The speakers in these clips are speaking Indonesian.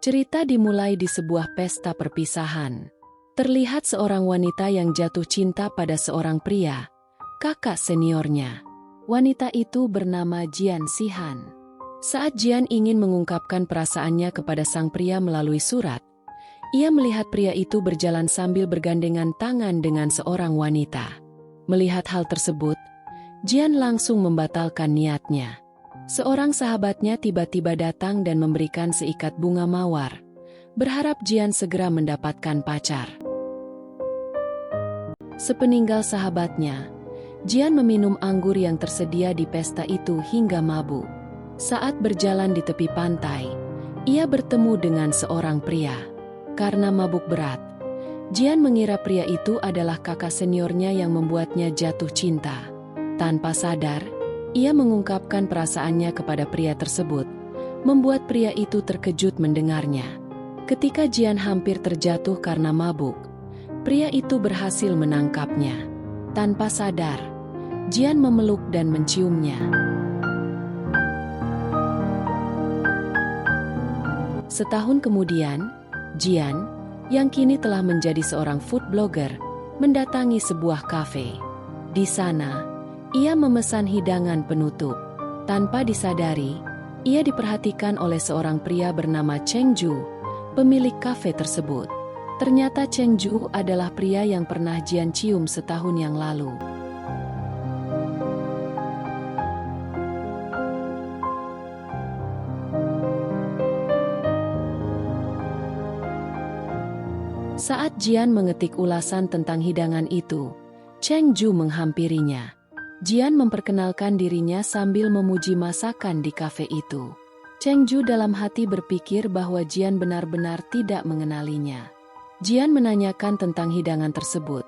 Cerita dimulai di sebuah pesta perpisahan. Terlihat seorang wanita yang jatuh cinta pada seorang pria, kakak seniornya. Wanita itu bernama Jian Sihan. Saat Jian ingin mengungkapkan perasaannya kepada sang pria melalui surat, ia melihat pria itu berjalan sambil bergandengan tangan dengan seorang wanita. Melihat hal tersebut, Jian langsung membatalkan niatnya. Seorang sahabatnya tiba-tiba datang dan memberikan seikat bunga mawar, berharap Jian segera mendapatkan pacar. Sepeninggal sahabatnya, Jian meminum anggur yang tersedia di pesta itu hingga mabuk. Saat berjalan di tepi pantai, ia bertemu dengan seorang pria. Karena mabuk berat, Jian mengira pria itu adalah kakak seniornya yang membuatnya jatuh cinta. Tanpa sadar, ia mengungkapkan perasaannya kepada pria tersebut, membuat pria itu terkejut mendengarnya. Ketika Jian hampir terjatuh karena mabuk, pria itu berhasil menangkapnya. Tanpa sadar, Jian memeluk dan menciumnya. Setahun kemudian, Jian, yang kini telah menjadi seorang food blogger, mendatangi sebuah kafe. Di sana, ia memesan hidangan penutup. Tanpa disadari, ia diperhatikan oleh seorang pria bernama Cheng Ju, pemilik kafe tersebut. Ternyata Cheng Ju adalah pria yang pernah Jian cium setahun yang lalu. Saat Jian mengetik ulasan tentang hidangan itu, Cheng Ju menghampirinya. Jian memperkenalkan dirinya sambil memuji masakan di kafe itu. Cheng Ju dalam hati berpikir bahwa Jian benar-benar tidak mengenalinya. Jian menanyakan tentang hidangan tersebut,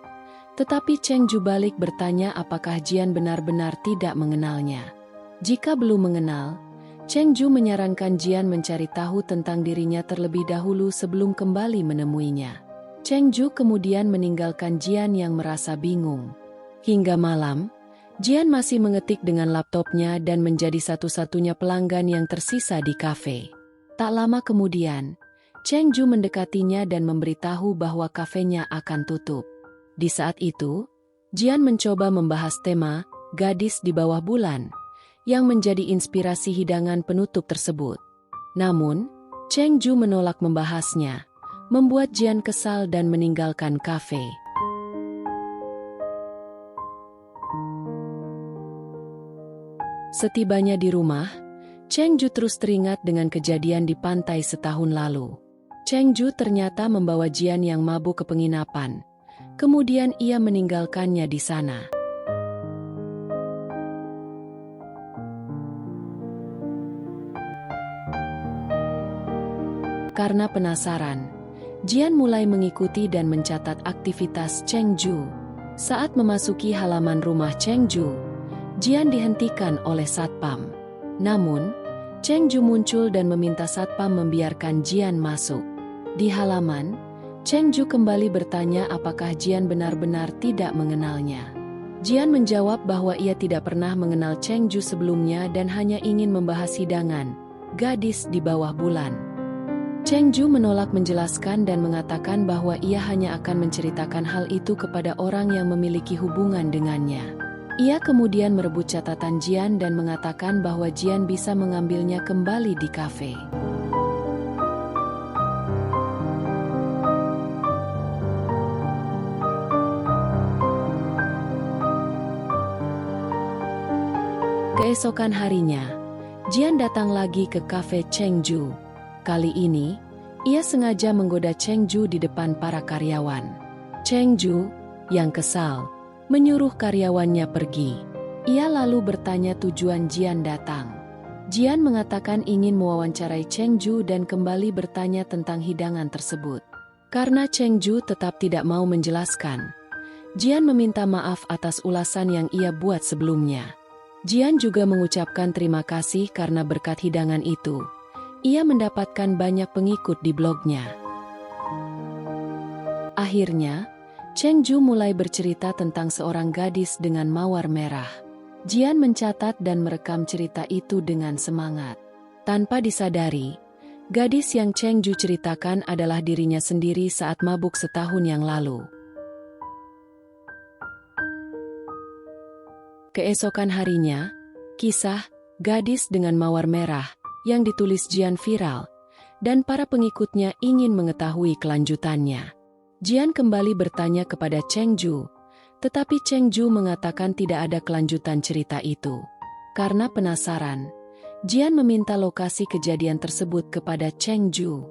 tetapi Cheng Ju balik bertanya apakah Jian benar-benar tidak mengenalnya. Jika belum mengenal, Cheng Ju menyarankan Jian mencari tahu tentang dirinya terlebih dahulu sebelum kembali menemuinya. Cheng Ju kemudian meninggalkan Jian yang merasa bingung. Hingga malam, Jian masih mengetik dengan laptopnya dan menjadi satu-satunya pelanggan yang tersisa di kafe. Tak lama kemudian, Cheng Ju mendekatinya dan memberitahu bahwa kafenya akan tutup. Di saat itu, Jian mencoba membahas tema gadis di bawah bulan yang menjadi inspirasi hidangan penutup tersebut. Namun, Cheng Ju menolak membahasnya, membuat Jian kesal dan meninggalkan kafe. Setibanya di rumah, Cheng Ju terus teringat dengan kejadian di pantai setahun lalu. Cheng Ju ternyata membawa Jian yang mabuk ke penginapan. Kemudian ia meninggalkannya di sana. Karena penasaran, Jian mulai mengikuti dan mencatat aktivitas Cheng Ju. Saat memasuki halaman rumah Cheng Ju, Jian dihentikan oleh satpam. Namun, Cheng Ju muncul dan meminta satpam membiarkan Jian masuk. Di halaman, Cheng Ju kembali bertanya apakah Jian benar-benar tidak mengenalnya. Jian menjawab bahwa ia tidak pernah mengenal Cheng Ju sebelumnya dan hanya ingin membahas hidangan gadis di bawah bulan. Cheng Ju menolak menjelaskan dan mengatakan bahwa ia hanya akan menceritakan hal itu kepada orang yang memiliki hubungan dengannya. Ia kemudian merebut catatan Jian dan mengatakan bahwa Jian bisa mengambilnya kembali di kafe. Keesokan harinya, Jian datang lagi ke kafe Cheng Ju. Kali ini, ia sengaja menggoda Cheng Ju di depan para karyawan. Cheng Ju, yang kesal, menyuruh karyawannya pergi. Ia lalu bertanya tujuan Jian datang. Jian mengatakan ingin mewawancarai Cheng Ju dan kembali bertanya tentang hidangan tersebut. Karena Cheng Ju tetap tidak mau menjelaskan, Jian meminta maaf atas ulasan yang ia buat sebelumnya. Jian juga mengucapkan terima kasih karena berkat hidangan itu, ia mendapatkan banyak pengikut di blognya. Akhirnya, Cheng Ju mulai bercerita tentang seorang gadis dengan mawar merah. Jian mencatat dan merekam cerita itu dengan semangat. Tanpa disadari, Gadis yang Cheng Ju ceritakan adalah dirinya sendiri saat mabuk setahun yang lalu. Keesokan harinya, kisah Gadis dengan Mawar Merah yang ditulis Jian viral, dan para pengikutnya ingin mengetahui kelanjutannya. Jian kembali bertanya kepada Cheng Ju, tetapi Cheng Ju mengatakan tidak ada kelanjutan cerita itu. Karena penasaran, Jian meminta lokasi kejadian tersebut kepada Cheng Ju.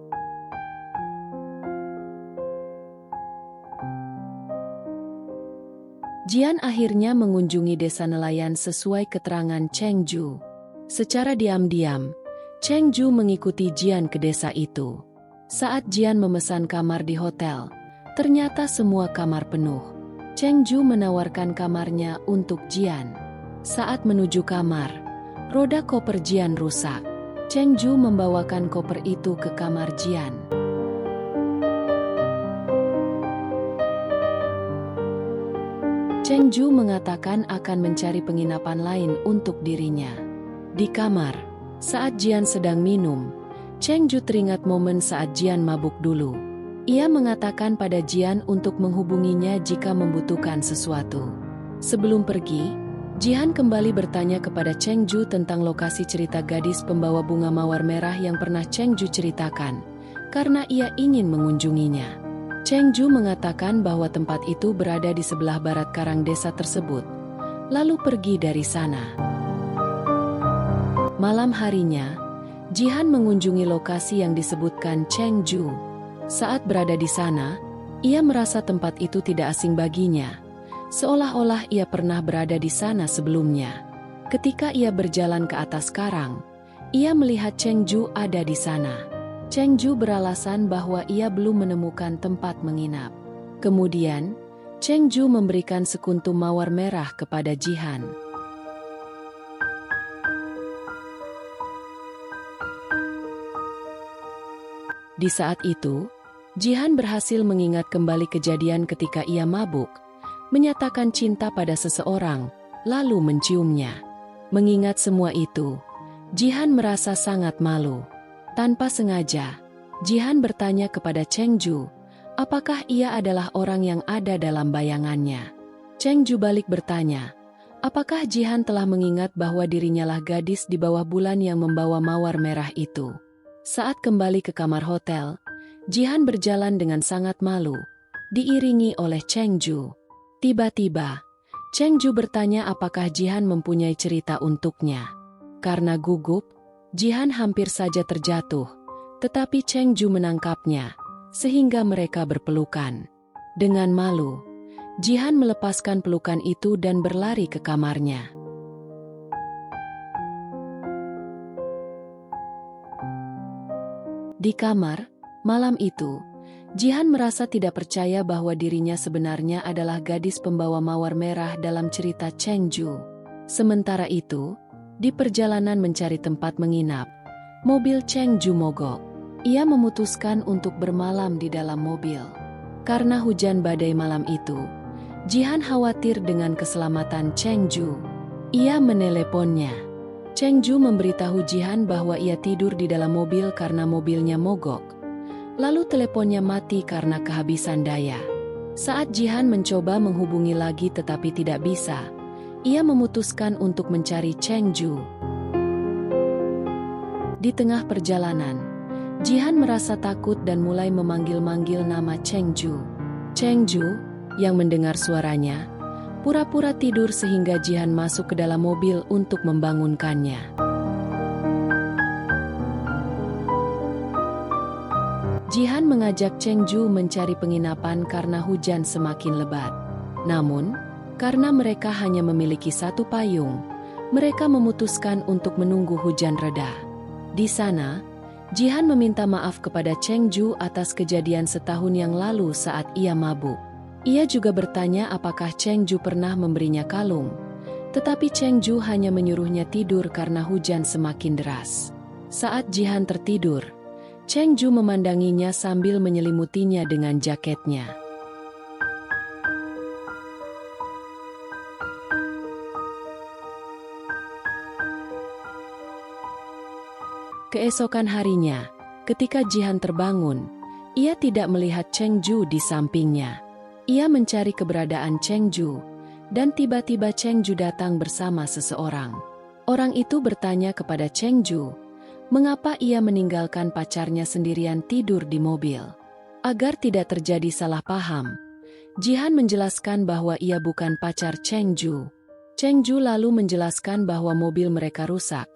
Jian akhirnya mengunjungi desa nelayan sesuai keterangan Cheng Ju. Secara diam-diam, Cheng Ju mengikuti Jian ke desa itu. Saat Jian memesan kamar di hotel, ternyata semua kamar penuh. Cheng Ju menawarkan kamarnya untuk Jian. Saat menuju kamar, roda koper Jian rusak. Cheng Ju membawakan koper itu ke kamar Jian. Cheng Ju mengatakan akan mencari penginapan lain untuk dirinya. Di kamar, saat Jian sedang minum, Cheng Ju teringat momen saat Jian mabuk dulu. Ia mengatakan pada Jian untuk menghubunginya jika membutuhkan sesuatu. Sebelum pergi, Jian kembali bertanya kepada Cheng Ju tentang lokasi cerita gadis pembawa bunga mawar merah yang pernah Cheng Ju ceritakan, karena ia ingin mengunjunginya. Cheng Ju mengatakan bahwa tempat itu berada di sebelah barat karang desa tersebut, lalu pergi dari sana. Malam harinya, Jian mengunjungi lokasi yang disebutkan Cheng Ju. Saat berada di sana, ia merasa tempat itu tidak asing baginya, seolah-olah ia pernah berada di sana sebelumnya. Ketika ia berjalan ke atas karang, ia melihat Cheng Ju ada di sana. Cheng Ju beralasan bahwa ia belum menemukan tempat menginap. Kemudian, Cheng Ju memberikan sekuntum mawar merah kepada Jian. Di saat itu, Jian berhasil mengingat kembali kejadian ketika ia mabuk, menyatakan cinta pada seseorang, lalu menciumnya. Mengingat semua itu, Jian merasa sangat malu. Tanpa sengaja, Jian bertanya kepada Cheng Ju, apakah ia adalah orang yang ada dalam bayangannya. Cheng Ju balik bertanya, apakah Jian telah mengingat bahwa dirinya lah gadis di bawah bulan yang membawa mawar merah itu. Saat kembali ke kamar hotel, Jian berjalan dengan sangat malu, diiringi oleh Cheng Ju. Tiba-tiba, Cheng Ju bertanya apakah Jian mempunyai cerita untuknya. Karena gugup, Jian hampir saja terjatuh, tetapi Cheng Ju menangkapnya, sehingga mereka berpelukan. Dengan malu, Jian melepaskan pelukan itu dan berlari ke kamarnya. Di kamar, malam itu, Jian merasa tidak percaya bahwa dirinya sebenarnya adalah gadis pembawa mawar merah dalam cerita Cheng Ju. Sementara itu, di perjalanan mencari tempat menginap, mobil Cheng Ju mogok. Ia memutuskan untuk bermalam di dalam mobil. Karena hujan badai malam itu, Jian khawatir dengan keselamatan Cheng Ju. Ia meneleponnya. Cheng Ju memberitahu Jian bahwa ia tidur di dalam mobil karena mobilnya mogok. Lalu teleponnya mati karena kehabisan daya. Saat Jian mencoba menghubungi lagi tetapi tidak bisa, ia memutuskan untuk mencari Cheng Ju. Di tengah perjalanan, Jian merasa takut dan mulai memanggil-manggil nama Cheng Ju. Cheng Ju, yang mendengar suaranya, pura-pura tidur sehingga Jian masuk ke dalam mobil untuk membangunkannya. Jian mengajak Cheng Ju mencari penginapan karena hujan semakin lebat. Namun, karena mereka hanya memiliki satu payung, mereka memutuskan untuk menunggu hujan reda. Di sana, Jian meminta maaf kepada Cheng Ju atas kejadian setahun yang lalu saat ia mabuk. Ia juga bertanya apakah Cheng Ju pernah memberinya kalung, tetapi Cheng Ju hanya menyuruhnya tidur karena hujan semakin deras. Saat Jian tertidur, Cheng Ju memandanginya sambil menyelimutinya dengan jaketnya. Keesokan harinya, Ketika Jihan terbangun, ia tidak melihat Cheng Ju di sampingnya. Ia mencari keberadaan Cheng Ju, dan tiba-tiba Cheng Ju datang bersama seseorang. Orang itu bertanya kepada Cheng Ju, mengapa ia meninggalkan pacarnya sendirian tidur di mobil. Agar tidak terjadi salah paham, Jihan menjelaskan bahwa ia bukan pacar Cheng Ju. Cheng Ju lalu menjelaskan bahwa mobil mereka rusak,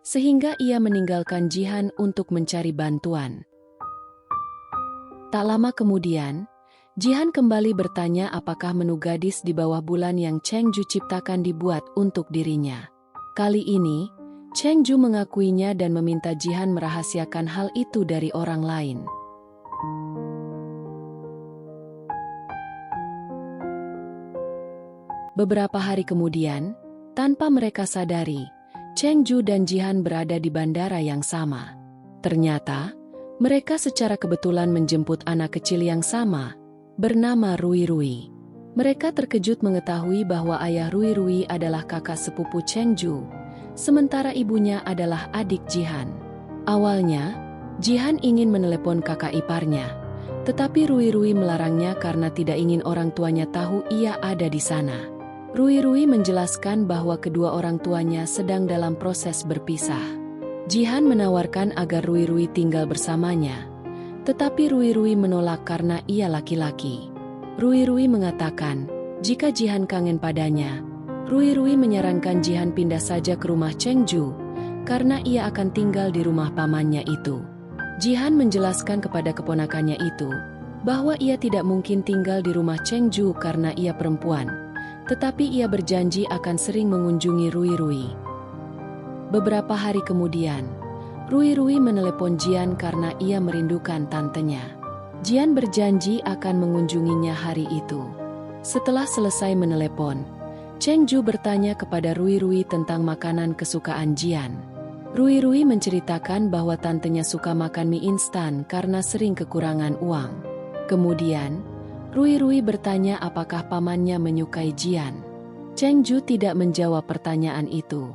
sehingga ia meninggalkan Jihan untuk mencari bantuan. Tak lama kemudian, Jihan kembali bertanya apakah menu gadis di bawah bulan yang Cheng Ju ciptakan dibuat untuk dirinya. Kali ini, Cheng Ju mengakuinya dan meminta Jihan merahasiakan hal itu dari orang lain. Beberapa hari kemudian, tanpa mereka sadari, Cheng Ju dan Jihan berada di bandara yang sama. Ternyata, mereka secara kebetulan menjemput anak kecil yang sama, bernama Rui Rui. Mereka terkejut mengetahui bahwa ayah Rui Rui adalah kakak sepupu Cheng Ju, sementara ibunya adalah adik Jihan. Awalnya, Jihan ingin menelepon kakak iparnya, tetapi Rui Rui melarangnya karena tidak ingin orang tuanya tahu ia ada di sana. Rui Rui menjelaskan bahwa kedua orang tuanya sedang dalam proses berpisah. Jihan menawarkan agar Rui Rui tinggal bersamanya, tetapi Rui Rui menolak karena ia laki-laki. Rui Rui mengatakan, jika Jihan kangen padanya, Rui Rui menyarankan Jihan pindah saja ke rumah Cheng Ju, karena ia akan tinggal di rumah pamannya itu. Jihan menjelaskan kepada keponakannya itu, bahwa ia tidak mungkin tinggal di rumah Cheng Ju karena ia perempuan, tetapi ia berjanji akan sering mengunjungi Rui Rui. Beberapa hari kemudian, Rui Rui menelepon Jian karena ia merindukan tantenya. Jian berjanji akan mengunjunginya hari itu. Setelah selesai menelepon, Cheng Ju bertanya kepada Rui Rui tentang makanan kesukaan Jian. Rui Rui menceritakan bahwa tantenya suka makan mie instan karena sering kekurangan uang. Kemudian, Rui Rui bertanya apakah pamannya menyukai Jian. Cheng Ju tidak menjawab pertanyaan itu.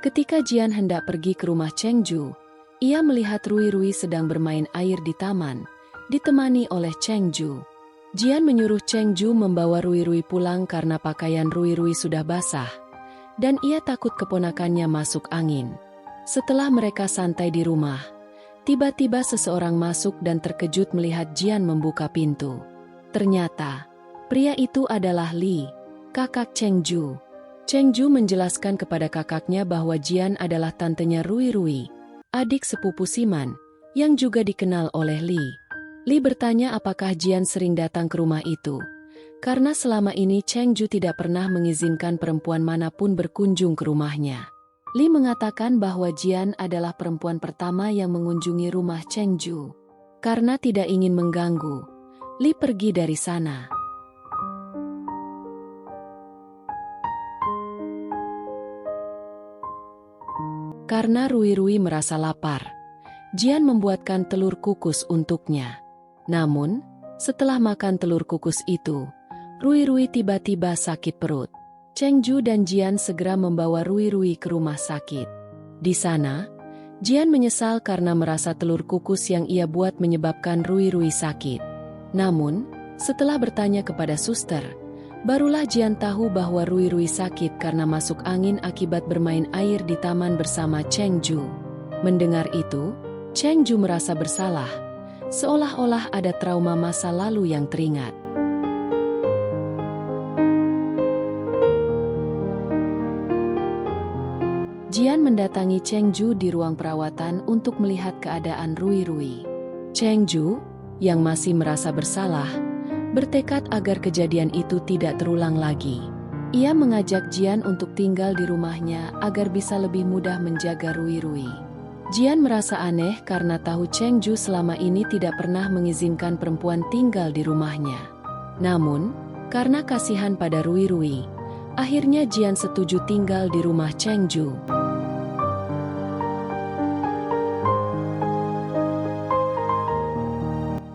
Ketika Jian hendak pergi ke rumah Cheng Ju, ia melihat Rui Rui sedang bermain air di taman, ditemani oleh Cheng Ju. Jian menyuruh Cheng Ju membawa Rui Rui pulang karena pakaian Rui Rui sudah basah, dan ia takut keponakannya masuk angin. Setelah mereka santai di rumah, tiba-tiba seseorang masuk dan terkejut melihat Jian membuka pintu. Ternyata, pria itu adalah Li, kakak Cheng Ju. Cheng Ju menjelaskan kepada kakaknya bahwa Jian adalah tantenya Rui Rui, adik sepupu Siman, yang juga dikenal oleh Li. Li bertanya apakah Jian sering datang ke rumah itu, karena selama ini Cheng Ju tidak pernah mengizinkan perempuan manapun berkunjung ke rumahnya. Li mengatakan bahwa Jian adalah perempuan pertama yang mengunjungi rumah Cheng Ju. Karena tidak ingin mengganggu, Li pergi dari sana. Karena Rui Rui merasa lapar, Jian membuatkan telur kukus untuknya. Namun, setelah makan telur kukus itu, Rui Rui tiba-tiba sakit perut. Cheng Ju dan Jian segera membawa Rui Rui ke rumah sakit. Di sana, Jian menyesal karena merasa telur kukus yang ia buat menyebabkan Rui Rui sakit. Namun, setelah bertanya kepada suster, barulah Jian tahu bahwa Rui Rui sakit karena masuk angin akibat bermain air di taman bersama Cheng Ju. Mendengar itu, Cheng Ju merasa bersalah, seolah-olah ada trauma masa lalu yang teringat. Jian mendatangi Cheng Ju di ruang perawatan untuk melihat keadaan Rui Rui. Cheng Ju, yang masih merasa bersalah, bertekad agar kejadian itu tidak terulang lagi. Ia mengajak Jian untuk tinggal di rumahnya agar bisa lebih mudah menjaga Rui Rui. Jian merasa aneh karena tahu Cheng Ju selama ini tidak pernah mengizinkan perempuan tinggal di rumahnya. Namun, karena kasihan pada Rui Rui, akhirnya Jian setuju tinggal di rumah Cheng Ju.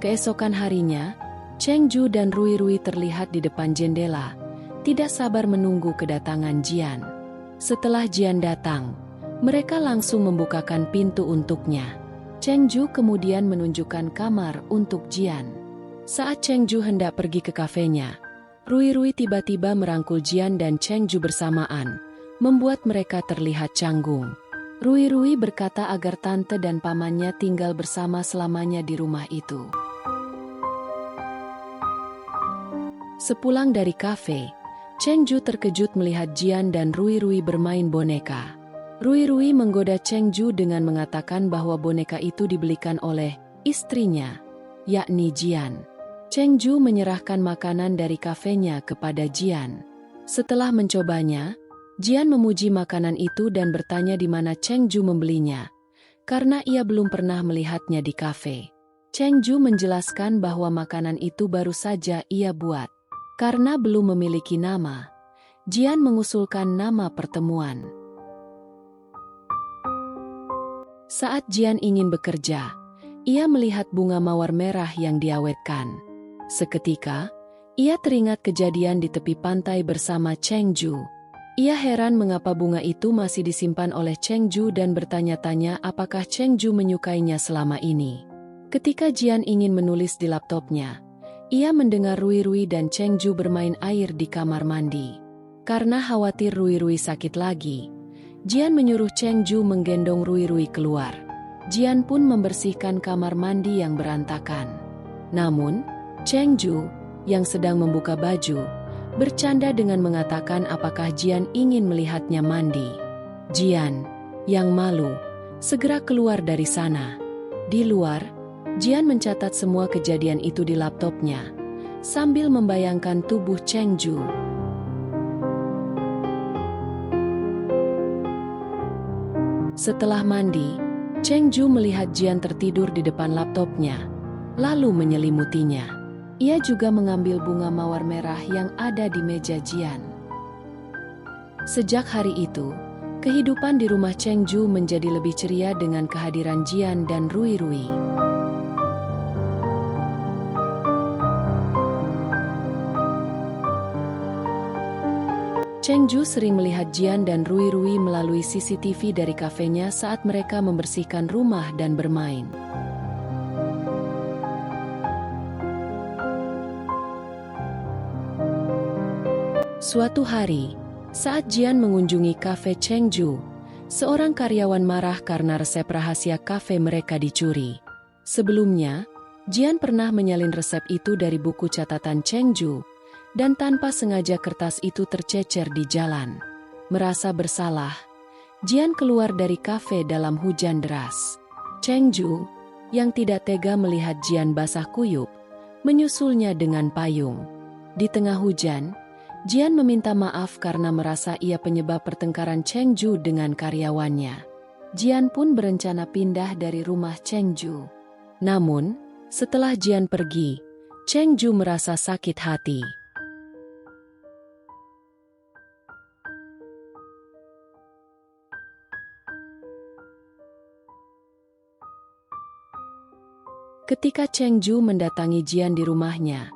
Keesokan harinya, Cheng Ju dan Rui Rui terlihat di depan jendela, tidak sabar menunggu kedatangan Jian. Setelah Jian datang, mereka langsung membukakan pintu untuknya. Cheng Ju kemudian menunjukkan kamar untuk Jian. Saat Cheng Ju hendak pergi ke kafenya, Rui Rui tiba-tiba merangkul Jian dan Cheng Ju bersamaan, membuat mereka terlihat canggung. Rui Rui berkata agar tante dan pamannya tinggal bersama selamanya di rumah itu. Sepulang dari kafe, Cheng Ju terkejut melihat Jian dan Rui Rui bermain boneka. Rui Rui menggoda Cheng Ju dengan mengatakan bahwa boneka itu dibelikan oleh istrinya, yakni Jian. Cheng Ju menyerahkan makanan dari kafenya kepada Jian. Setelah mencobanya, Jian memuji makanan itu dan bertanya di mana Cheng Ju membelinya, karena ia belum pernah melihatnya di kafe. Cheng Ju menjelaskan bahwa makanan itu baru saja ia buat. Karena belum memiliki nama, Jian mengusulkan nama pertemuan. Saat Jian ingin bekerja, ia melihat bunga mawar merah yang diawetkan. Seketika, ia teringat kejadian di tepi pantai bersama Cheng Ju. Ia heran mengapa bunga itu masih disimpan oleh Cheng Ju dan bertanya-tanya apakah Cheng Ju menyukainya selama ini. Ketika Jian ingin menulis di laptopnya, ia mendengar Rui Rui dan Cheng Ju bermain air di kamar mandi. Karena khawatir Rui Rui sakit lagi, Jian menyuruh Cheng Ju menggendong Rui Rui keluar. Jian pun membersihkan kamar mandi yang berantakan. Namun, Cheng Ju, yang sedang membuka baju, bercanda dengan mengatakan apakah Jian ingin melihatnya mandi. Jian, yang malu, segera keluar dari sana. Di luar, Jian mencatat semua kejadian itu di laptopnya, sambil membayangkan tubuh Cheng Ju. Setelah mandi, Cheng Ju melihat Jian tertidur di depan laptopnya, lalu menyelimutinya. Ia juga mengambil bunga mawar merah yang ada di meja Jian. Sejak hari itu, kehidupan di rumah Cheng Ju menjadi lebih ceria dengan kehadiran Jian dan Rui Rui. Cheng Ju sering melihat Jian dan Rui Rui melalui CCTV dari kafenya saat mereka membersihkan rumah dan bermain. Suatu hari, saat Jian mengunjungi kafe Cheng Ju, seorang karyawan marah karena resep rahasia kafe mereka dicuri. Sebelumnya, Jian pernah menyalin resep itu dari buku catatan Cheng Ju, dan tanpa sengaja kertas itu tercecer di jalan. Merasa bersalah, Jian keluar dari kafe dalam hujan deras. Cheng Ju, yang tidak tega melihat Jian basah kuyup, menyusulnya dengan payung. Di tengah hujan, Jian meminta maaf karena merasa ia penyebab pertengkaran Cheng Ju dengan karyawannya. Jian pun berencana pindah dari rumah Cheng Ju. Namun, setelah Jian pergi, Cheng Ju merasa sakit hati. Ketika Cheng Ju mendatangi Jian di rumahnya,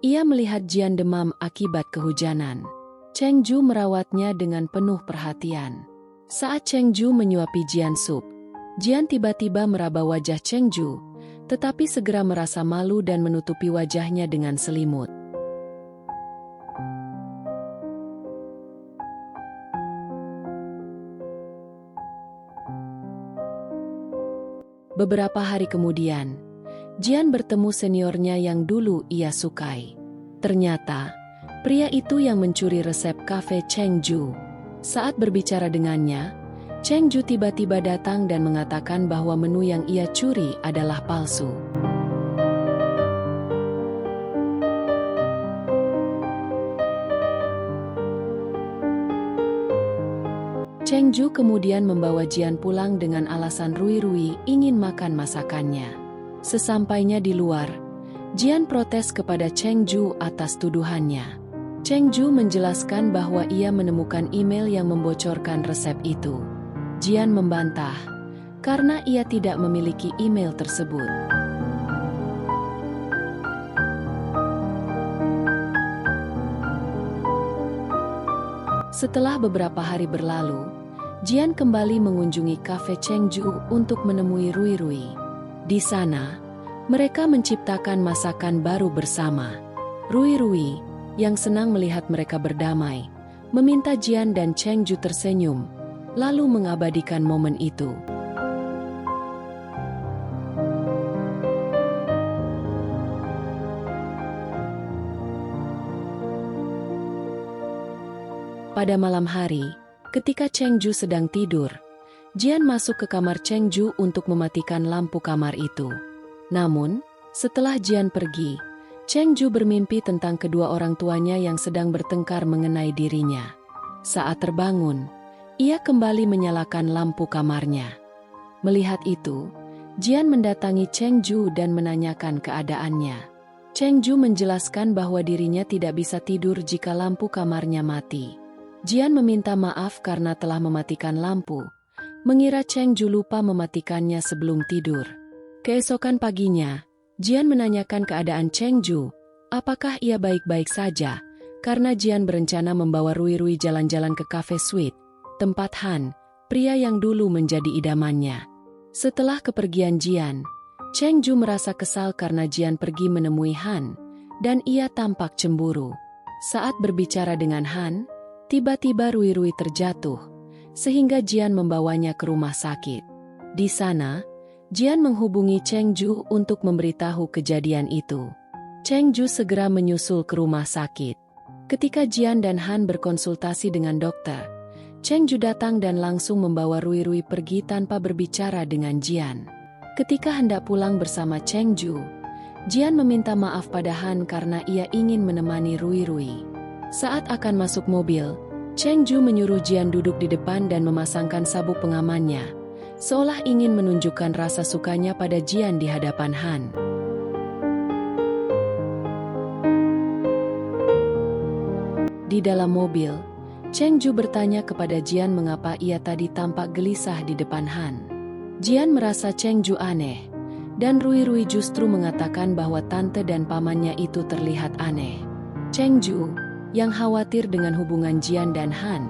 ia melihat Jian demam akibat kehujanan. Cheng Ju merawatnya dengan penuh perhatian. Saat Cheng Ju menyuapi Jian sup, Jian tiba-tiba meraba wajah Cheng Ju, tetapi segera merasa malu dan menutupi wajahnya dengan selimut. Beberapa hari kemudian, Jian bertemu seniornya yang dulu ia sukai. Ternyata, pria itu yang mencuri resep kafe Cheng Ju. Saat berbicara dengannya, Cheng Ju tiba-tiba datang dan mengatakan bahwa menu yang ia curi adalah palsu. Cheng Ju kemudian membawa Jian pulang dengan alasan Rui Rui ingin makan masakannya. Sesampainya di luar, Jian protes kepada Cheng Ju atas tuduhannya. Cheng Ju menjelaskan bahwa ia menemukan email yang membocorkan resep itu. Jian membantah, karena ia tidak memiliki email tersebut. Setelah beberapa hari berlalu, Jian kembali mengunjungi kafe Cheng Ju untuk menemui Rui Rui. Di sana, mereka menciptakan masakan baru bersama. Rui, yang senang melihat mereka berdamai, meminta Jian dan Cheng Ju tersenyum, lalu mengabadikan momen itu. Pada malam hari, ketika Cheng Ju sedang tidur, Jian masuk ke kamar Cheng Ju untuk mematikan lampu kamar itu. Namun, setelah Jian pergi, Cheng Ju bermimpi tentang kedua orang tuanya yang sedang bertengkar mengenai dirinya. Saat terbangun, ia kembali menyalakan lampu kamarnya. Melihat itu, Jian mendatangi Cheng Ju dan menanyakan keadaannya. Cheng Ju menjelaskan bahwa dirinya tidak bisa tidur jika lampu kamarnya mati. Jian meminta maaf karena telah mematikan lampu, mengira Cheng Ju lupa mematikannya sebelum tidur. Keesokan paginya, Jian menanyakan keadaan Cheng Ju, apakah ia baik-baik saja, karena Jian berencana membawa Rui jalan-jalan ke cafe suite, tempat Han, pria yang dulu menjadi idamannya. Setelah kepergian Jian, Cheng Ju merasa kesal karena Jian pergi menemui Han, dan ia tampak cemburu. Saat berbicara dengan Han, tiba-tiba Rui terjatuh, sehingga Jian membawanya ke rumah sakit. Di sana, Jian menghubungi Cheng Ju untuk memberitahu kejadian itu. Cheng Ju segera menyusul ke rumah sakit. Ketika Jian dan Han berkonsultasi dengan dokter, Cheng Ju datang dan langsung membawa Rui pergi tanpa berbicara dengan Jian. Ketika hendak pulang bersama Cheng Ju, Jian meminta maaf pada Han karena ia ingin menemani Rui. Saat akan masuk mobil, Cheng Ju menyuruh Jian duduk di depan dan memasangkan sabuk pengamannya, seolah ingin menunjukkan rasa sukanya pada Jian di hadapan Han. Di dalam mobil, Cheng Ju bertanya kepada Jian mengapa ia tadi tampak gelisah di depan Han. Jian merasa Cheng Ju aneh, dan Rui justru mengatakan bahwa tante dan pamannya itu terlihat aneh. Cheng Ju, yang khawatir dengan hubungan Jian dan Han,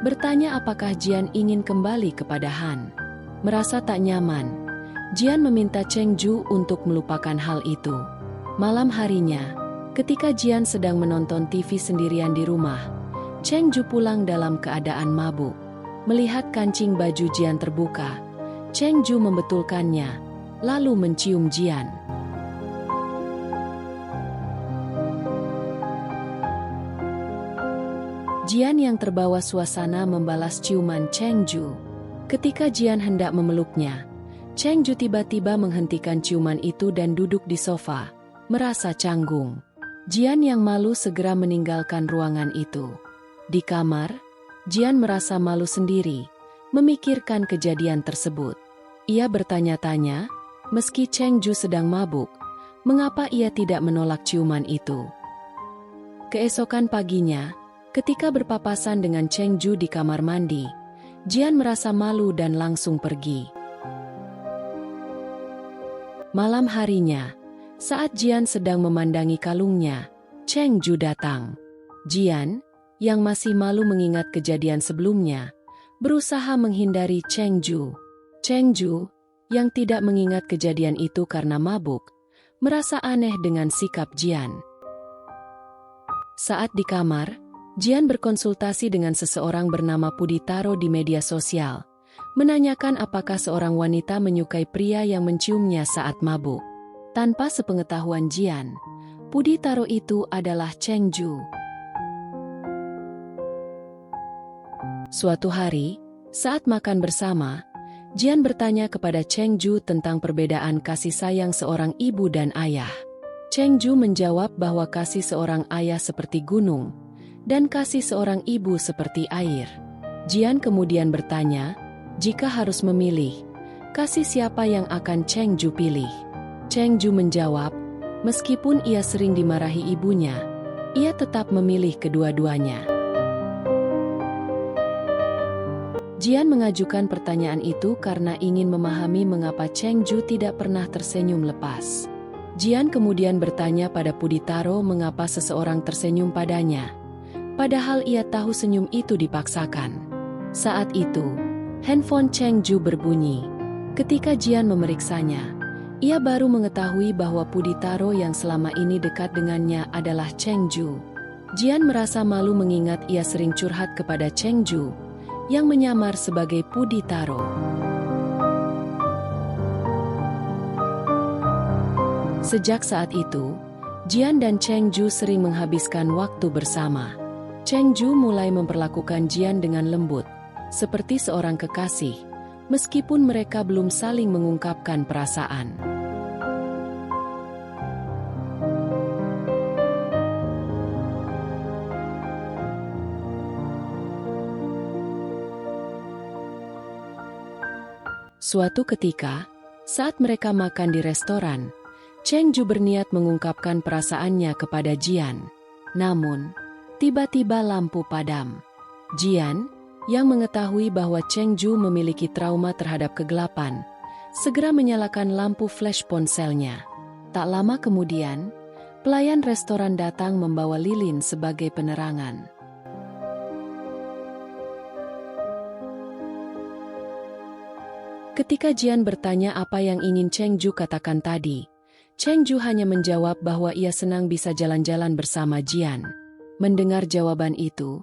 bertanya apakah Jian ingin kembali kepada Han. Merasa tak nyaman, Jian meminta Cheng Ju untuk melupakan hal itu. Malam harinya, ketika Jian sedang menonton TV sendirian di rumah, Cheng Ju pulang dalam keadaan mabuk. Melihat kancing baju Jian terbuka, Cheng Ju membetulkannya, lalu mencium Jian. Jian yang terbawa suasana membalas ciuman Cheng Ju. Ketika Jian hendak memeluknya, Cheng Ju tiba-tiba menghentikan ciuman itu dan duduk di sofa, merasa canggung. Jian yang malu segera meninggalkan ruangan itu. Di kamar, Jian merasa malu sendiri, memikirkan kejadian tersebut. Ia bertanya-tanya, meski Cheng Ju sedang mabuk, mengapa ia tidak menolak ciuman itu. Keesokan paginya, ketika berpapasan dengan Cheng Ju di kamar mandi, Jian merasa malu dan langsung pergi. Malam harinya, saat Jian sedang memandangi kalungnya, Cheng Ju datang. Jian, yang masih malu mengingat kejadian sebelumnya, berusaha menghindari Cheng Ju. Cheng Ju, yang tidak mengingat kejadian itu karena mabuk, merasa aneh dengan sikap Jian. Saat di kamar, Jian berkonsultasi dengan seseorang bernama Puditaro di media sosial, menanyakan apakah seorang wanita menyukai pria yang menciumnya saat mabuk. Tanpa sepengetahuan Jian, Puditaro itu adalah Cheng Ju. Suatu hari, saat makan bersama, Jian bertanya kepada Cheng Ju tentang perbedaan kasih sayang seorang ibu dan ayah. Cheng Ju menjawab bahwa kasih seorang ayah seperti gunung, dan kasih seorang ibu seperti air. Jian kemudian bertanya, jika harus memilih, kasih siapa yang akan Cheng Ju pilih? Cheng Ju menjawab, meskipun ia sering dimarahi ibunya, ia tetap memilih kedua-duanya. Jian mengajukan pertanyaan itu karena ingin memahami mengapa Cheng Ju tidak pernah tersenyum lepas. Jian kemudian bertanya pada Puditaro mengapa seseorang tersenyum padanya, padahal ia tahu senyum itu dipaksakan. Saat itu, handphone Cheng Ju berbunyi. Ketika Jian memeriksanya, Ia baru mengetahui bahwa Pudi Taro yang selama ini dekat dengannya adalah Cheng Ju. Jian merasa malu mengingat ia sering curhat kepada Cheng Ju, yang menyamar sebagai Pudi Taro. Sejak saat itu, Jian dan Cheng Ju sering menghabiskan waktu bersama. Cheng Ju mulai memperlakukan Jian dengan lembut, seperti seorang kekasih, meskipun mereka belum saling mengungkapkan perasaan. Suatu ketika, saat mereka makan di restoran, Cheng Ju berniat mengungkapkan perasaannya kepada Jian. Namun, tiba-tiba lampu padam. Jian, yang mengetahui bahwa Cheng Ju memiliki trauma terhadap kegelapan, segera menyalakan lampu flash ponselnya. Tak lama kemudian, pelayan restoran datang membawa lilin sebagai penerangan. Ketika Jian bertanya apa yang ingin Cheng Ju katakan tadi, Cheng Ju hanya menjawab bahwa ia senang bisa jalan-jalan bersama Jian. Mendengar jawaban itu,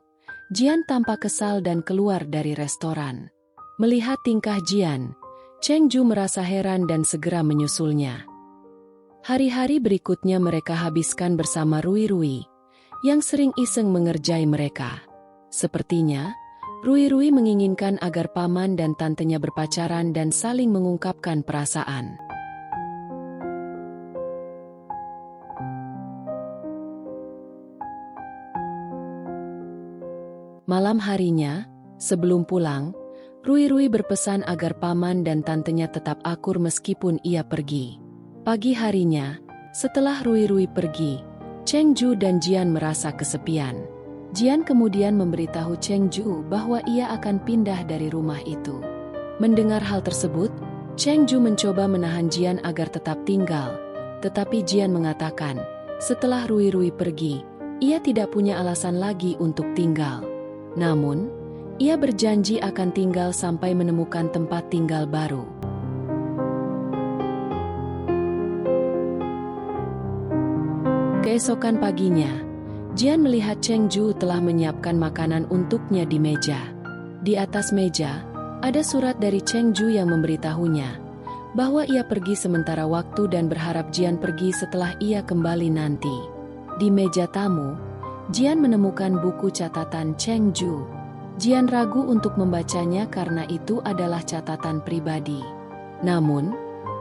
Jian tampak kesal dan keluar dari restoran. Melihat tingkah Jian, Cheng Ju merasa heran dan segera menyusulnya. Hari-hari berikutnya mereka habiskan bersama Rui Rui, yang sering iseng mengerjai mereka. Sepertinya, Rui Rui menginginkan agar paman dan tantenya berpacaran dan saling mengungkapkan perasaan. Malam harinya, sebelum pulang, Rui Rui berpesan agar paman dan tantenya tetap akur meskipun ia pergi. Pagi harinya, setelah Rui Rui pergi, Cheng Ju dan Jian merasa kesepian. Jian kemudian memberitahu Cheng Ju bahwa ia akan pindah dari rumah itu. Mendengar hal tersebut, Cheng Ju mencoba menahan Jian agar tetap tinggal, tetapi Jian mengatakan, setelah Rui Rui pergi, ia tidak punya alasan lagi untuk tinggal. Namun, ia berjanji akan tinggal sampai menemukan tempat tinggal baru. Keesokan paginya, Jian melihat Cheng Ju telah menyiapkan makanan untuknya di meja. Di atas meja, ada surat dari Cheng Ju yang memberitahunya bahwa ia pergi sementara waktu dan berharap Jian pergi setelah ia kembali nanti. Di meja tamu, Jian menemukan buku catatan Cheng Ju. Jian ragu untuk membacanya karena itu adalah catatan pribadi. Namun,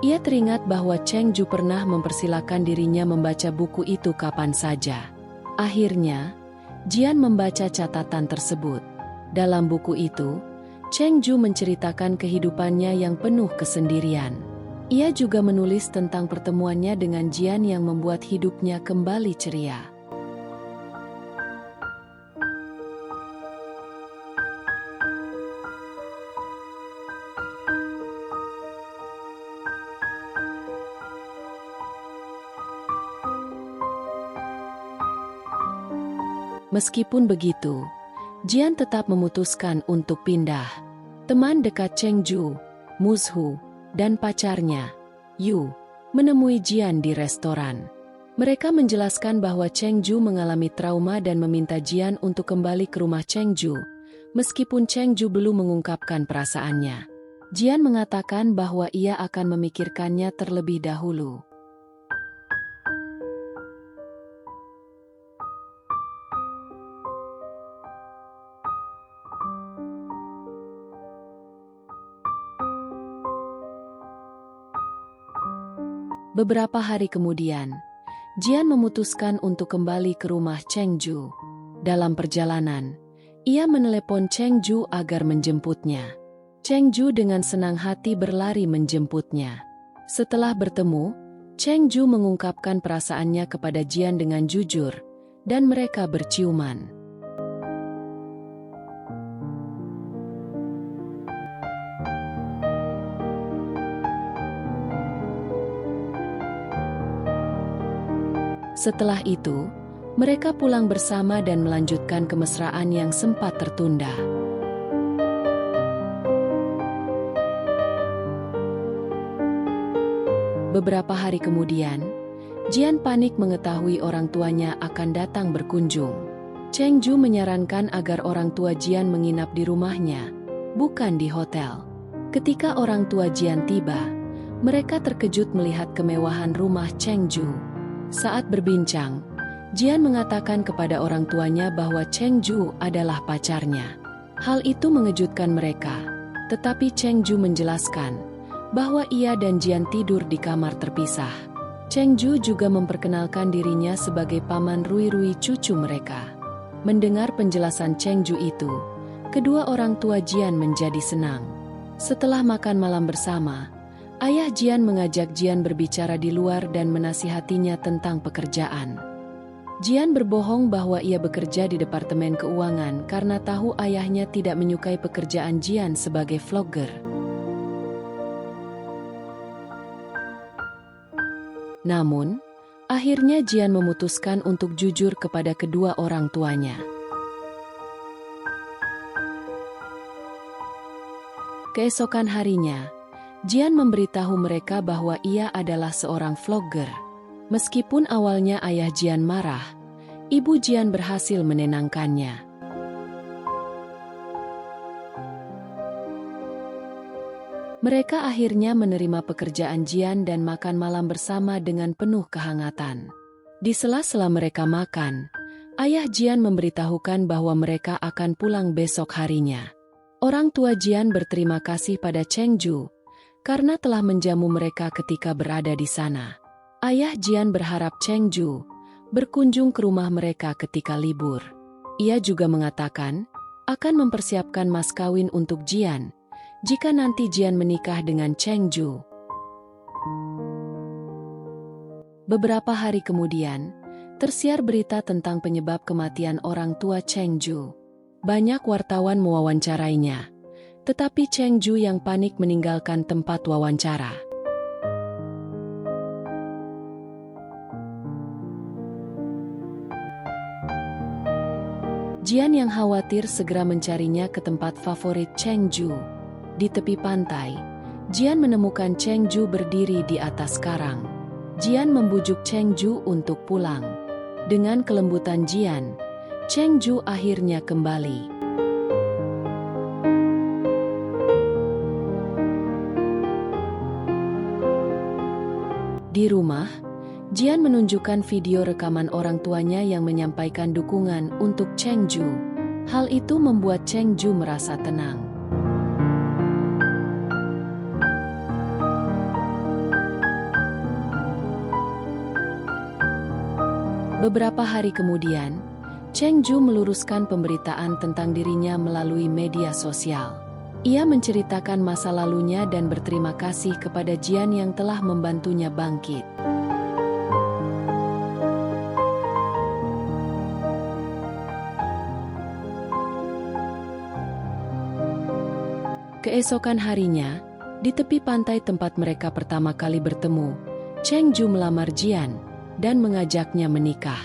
ia teringat bahwa Cheng Ju pernah mempersilakan dirinya membaca buku itu kapan saja. Akhirnya, Jian membaca catatan tersebut. Dalam buku itu, Cheng Ju menceritakan kehidupannya yang penuh kesendirian. Ia juga menulis tentang pertemuannya dengan Jian yang membuat hidupnya kembali ceria. Meskipun begitu, Jian tetap memutuskan untuk pindah. Teman dekat Cheng Ju, Muzhu, dan pacarnya, Yu, menemui Jian di restoran. Mereka menjelaskan bahwa Cheng Ju mengalami trauma dan meminta Jian untuk kembali ke rumah Cheng Ju, meskipun Cheng Ju belum mengungkapkan perasaannya. Jian mengatakan bahwa ia akan memikirkannya terlebih dahulu. Beberapa hari kemudian, Jian memutuskan untuk kembali ke rumah Cheng Ju. Dalam perjalanan, ia menelepon Cheng Ju agar menjemputnya. Cheng Ju dengan senang hati berlari menjemputnya. Setelah bertemu, Cheng Ju mengungkapkan perasaannya kepada Jian dengan jujur, dan mereka berciuman. Setelah itu, mereka pulang bersama dan melanjutkan kemesraan yang sempat tertunda. Beberapa hari kemudian, Jian panik mengetahui orang tuanya akan datang berkunjung. Cheng Ju menyarankan agar orang tua Jian menginap di rumahnya, bukan di hotel. Ketika orang tua Jian tiba, mereka terkejut melihat kemewahan rumah Cheng Ju. Saat berbincang, Jian mengatakan kepada orang tuanya bahwa Cheng Ju adalah pacarnya. Hal itu mengejutkan mereka, tetapi Cheng Ju menjelaskan bahwa ia dan Jian tidur di kamar terpisah. Cheng Ju juga memperkenalkan dirinya sebagai paman Rui Rui cucu mereka. Mendengar penjelasan Cheng Ju itu, kedua orang tua Jian menjadi senang. Setelah makan malam bersama, ayah Jian mengajak Jian berbicara di luar dan menasihatinya tentang pekerjaan. Jian berbohong bahwa ia bekerja di Departemen Keuangan karena tahu ayahnya tidak menyukai pekerjaan Jian sebagai vlogger. Namun, akhirnya Jian memutuskan untuk jujur kepada kedua orang tuanya. Keesokan harinya, Jian memberitahu mereka bahwa ia adalah seorang vlogger. Meskipun awalnya ayah Jian marah, ibu Jian berhasil menenangkannya. Mereka akhirnya menerima pekerjaan Jian dan makan malam bersama dengan penuh kehangatan. Di sela-sela mereka makan, ayah Jian memberitahukan bahwa mereka akan pulang besok harinya. Orang tua Jian berterima kasih pada Cheng Ju karena telah menjamu mereka ketika berada di sana. Ayah Jian berharap Cheng Ju berkunjung ke rumah mereka ketika libur. Ia juga mengatakan akan mempersiapkan mas kawin untuk Jian jika nanti Jian menikah dengan Cheng Ju. Beberapa hari kemudian, tersiar berita tentang penyebab kematian orang tua Cheng Ju. Banyak wartawan mewawancarainya, tetapi Cheng Ju yang panik meninggalkan tempat wawancara. Jian yang khawatir segera mencarinya ke tempat favorit Cheng Ju. Di tepi pantai, Jian menemukan Cheng Ju berdiri di atas karang. Jian membujuk Cheng Ju untuk pulang. Dengan kelembutan Jian, Cheng Ju akhirnya kembali. Di rumah, Jian menunjukkan video rekaman orang tuanya yang menyampaikan dukungan untuk Cheng Ju. Hal itu membuat Cheng Ju merasa tenang. Beberapa hari kemudian, Cheng Ju meluruskan pemberitaan tentang dirinya melalui media sosial. Ia menceritakan masa lalunya dan berterima kasih kepada Jian yang telah membantunya bangkit. Keesokan harinya, di tepi pantai tempat mereka pertama kali bertemu, Cheng Ju melamar Jian dan mengajaknya menikah.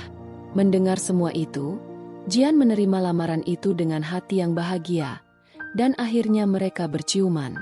Mendengar semua itu, Jian menerima lamaran itu dengan hati yang bahagia, dan akhirnya mereka berciuman.